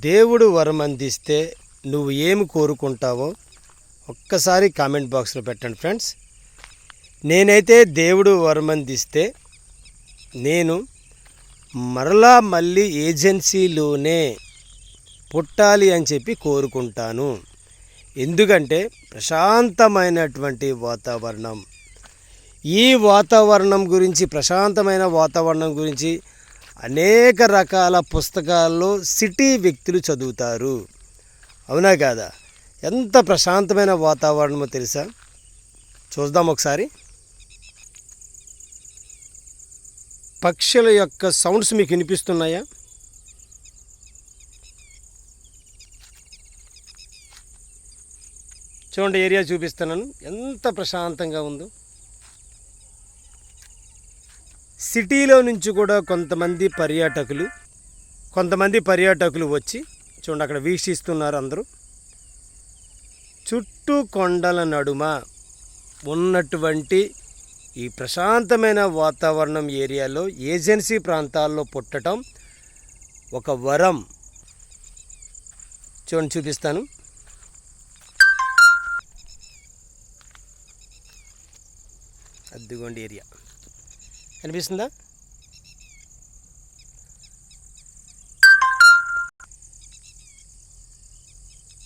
దేవుడు వరం అందిస్తే నువ్వు ఏమి కోరుకుంటావో ఒక్కసారి కామెంట్ బాక్స్లో పెట్టండి ఫ్రెండ్స్. నేనైతే దేవుడు వరం అందిస్తే నేను మళ్ళీ ఏజెన్సీలోనే పుట్టాలి అని చెప్పి కోరుకుంటాను. ఎందుకంటే ప్రశాంతమైనటువంటి వాతావరణం, ఈ వాతావరణం గురించి, ప్రశాంతమైన వాతావరణం గురించి అనేక రకాల పుస్తకాల్లో సిటీ వ్యక్తులు చదువుతారు. అవునా కాదా? ఎంత ప్రశాంతమైన వాతావరణమో తెలుసా? చూద్దాం ఒకసారి. పక్షుల యొక్క సౌండ్స్ మీకు వినిపిస్తున్నాయా? చూడండి, ఏరియా చూపిస్తున్నాను, ఎంత ప్రశాంతంగా ఉందో. సిటీలో నుంచి కూడా కొంతమంది పర్యాటకులు వచ్చి చూడండి అక్కడ వీక్షిస్తున్నారు. అందరూ చుట్టూ కొండల నడుమ ఉన్నటువంటి ఈ ప్రశాంతమైన వాతావరణం ఏరియాలో ఏజెన్సీ ప్రాంతాల్లో పుట్టడం ఒక వరం. చూడండి, చూపిస్తాను. అద్దిగోండి ఏరియా కనిపిస్తుందా?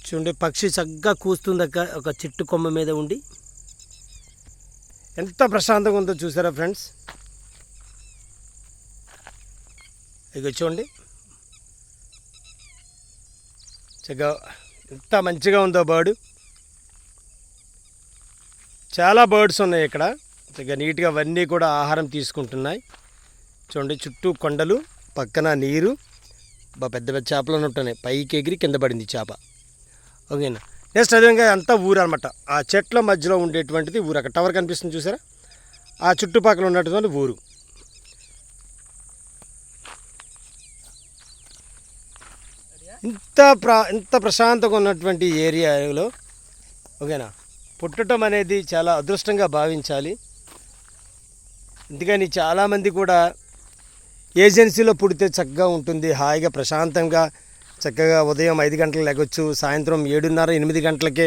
చూడండి, పక్షి చక్కగా కూస్తుంది ఒక చెట్టు కొమ్మ మీద ఉండి. ఎంత ప్రశాంతంగా ఉందో చూసారా ఫ్రెండ్స్? ఇక చూడండి చక్కగా ఎంత మంచిగా ఉందో బర్డ్. చాలా బర్డ్స్ ఉన్నాయి ఇక్కడ, చక్కగా నీట్గా అవన్నీ కూడా ఆహారం తీసుకుంటున్నాయి. చూడండి, చుట్టూ కొండలు, పక్కన నీరు, పెద్ద పెద్ద చేపలు ఉంటున్నాయి. పైకి ఎగిరి కింద పడింది చేప. ఓకేనా? నెక్స్ట్ అదేవిధంగా అంతా ఊరు అనమాట. ఆ చెట్ల మధ్యలో ఉండేటువంటిది ఊరు. అక్కడ టవర్ కనిపిస్తుంది చూసారా? ఆ చుట్టుపక్కల ఉన్నటువంటి ఊరు. ఇంత ప్రశాంతంగా ఉన్నటువంటి ఏరియాలో ఓకేనా పుట్టడం అనేది చాలా అదృష్టంగా భావించాలి. అందుకని చాలామంది కూడా ఏజెన్సీలో పుడితే చక్కగా ఉంటుంది, హాయిగా ప్రశాంతంగా చక్కగా ఉదయం 5 గంటలకు లెగొచ్చు, సాయంత్రం 7:30, 8 గంటలకే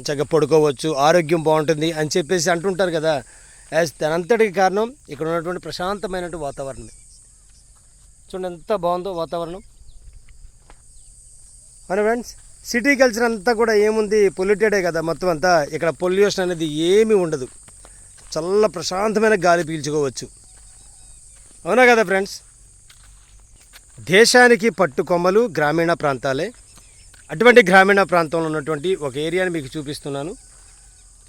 చక్కగా పడుకోవచ్చు, ఆరోగ్యం బాగుంటుంది అని చెప్పేసి అంటుంటారు కదా. దానంతటికి కారణం ఇక్కడ ఉన్నటువంటి ప్రశాంతమైనటువంటి వాతావరణం. చూడండి ఎంత బాగుందో వాతావరణం. అవునా ఫ్రెండ్స్? సిటీ కల్చర్ అంతా కూడా ఏముంది, పొల్యూటెడే కదా మొత్తం అంతా. ఇక్కడ పొల్యూషన్ అనేది ఏమీ ఉండదు, చల్ల ప్రశాంతమైన గాలి పీల్చుకోవచ్చు. అవునా కదా ఫ్రెండ్స్? దేశానికి పట్టుకొమ్మలు గ్రామీణ ప్రాంతాలే. అటువంటి గ్రామీణ ప్రాంతంలో ఉన్నటువంటి ఒక ఏరియాని మీకు చూపిస్తున్నాను.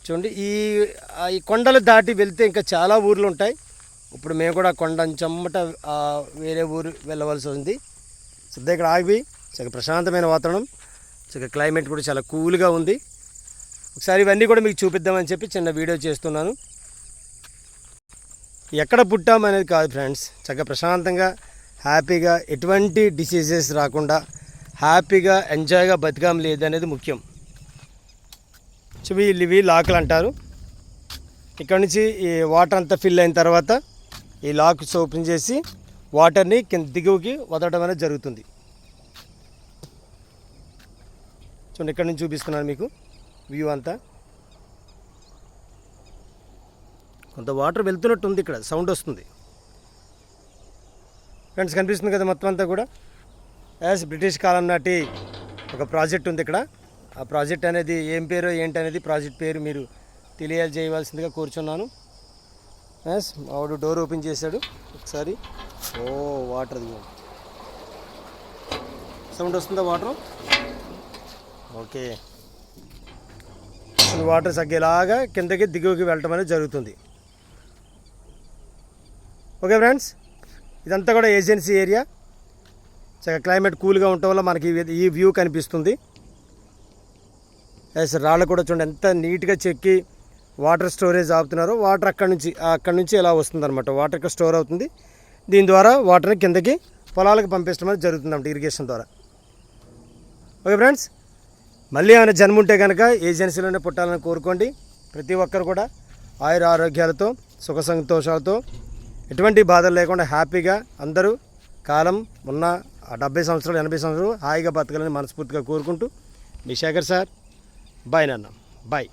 చూడండి, ఈ కొండలు దాటి వెళ్తే ఇంకా చాలా ఊర్లు ఉంటాయి. ఇప్పుడు మేము కూడా కొండ చెమ్మట వేరే ఊరు వెళ్ళవలసి ఉంది. సిద్ధ ఇక్కడ ఆగి చాలా ప్రశాంతమైన వాతావరణం, చాలా క్లైమేట్ కూడా చాలా కూల్గా ఉంది. ఒకసారి ఇవన్నీ కూడా మీకు చూపిద్దామని చెప్పి చిన్న వీడియో చేస్తున్నాను. ఎక్కడ పుట్టామనేది కాదు ఫ్రెండ్స్, చక్కగా ప్రశాంతంగా హ్యాపీగా ఎటువంటి డిసీజెస్ రాకుండా హ్యాపీగా ఎంజాయ్గా బతికాం లేదనేది ముఖ్యం. ఇవి లాకులు అంటారు. ఇక్కడ నుంచి ఈ వాటర్ అంతా ఫిల్ అయిన తర్వాత ఈ లాక్స్ ఓపెన్ చేసి వాటర్ని కింద దిగువకి వదలడం అనేది జరుగుతుంది. చూడండి, ఇక్కడ నుంచి చూపిస్తున్నాను మీకు వ్యూ అంతా. కొంత వాటర్ వెళ్తున్నట్టు ఉంది, ఇక్కడ సౌండ్ వస్తుంది ఫ్రెండ్స్. కనిపిస్తుంది కదా మొత్తం అంతా కూడా. బ్రిటిష్ కాలం నాటి ఒక ప్రాజెక్ట్ ఉంది ఇక్కడ. ఆ ప్రాజెక్ట్ అనేది ఏం పేరు ఏంటి అనేది ప్రాజెక్ట్ పేరు మీరు తెలియజేయవలసిందిగా కూర్చున్నాను. మావాడు డోర్ ఓపెన్ చేశాడు ఒకసారి. వాటర్ సౌండ్ వస్తుందా? Water okay. వాటర్ తగ్గేలాగా కిందకి దిగువకి వెళ్ళటం అనేది జరుగుతుంది. ఓకే ఫ్రెండ్స్, ఇదంతా కూడా ఏజెన్సీ ఏరియా. చక్కగా క్లైమేట్ కూల్గా ఉండటం వల్ల మనకి ఈ వ్యూ కనిపిస్తుంది. రాళ్ళు కూడా చూడండి ఎంత నీట్గా చెక్కి వాటర్ స్టోరేజ్ ఆపుతున్నారు. వాటర్ అక్కడి నుంచి ఇలా వస్తుంది అనమాట. వాటర్ ఇక్కడ స్టోర్ అవుతుంది. దీని ద్వారా వాటర్ని కిందకి పొలాలకు పంపించడం అనేది జరుగుతుంది అన్నమాట, ఇరిగేషన్ ద్వారా. ఓకే ఫ్రెండ్స్, మళ్ళీ ఏమైనా జన్మ ఉంటే కనుక ఏజెన్సీలోనే పుట్టాలని కోరుకోండి. ప్రతి ఒక్కరు కూడా ఆయుర ఆరోగ్యాలతో సుఖ సంతోషాలతో ఎటువంటి బాధలు లేకుండా హ్యాపీగా అందరూ కాలం ఉన్న 70 సంవత్సరాలు 80 సంవత్సరాలు హాయిగా బతకాలని మనస్ఫూర్తిగా కోరుకుంటూ మీ శేఖర్ సార్ బాయ్ నాన్న బాయ్.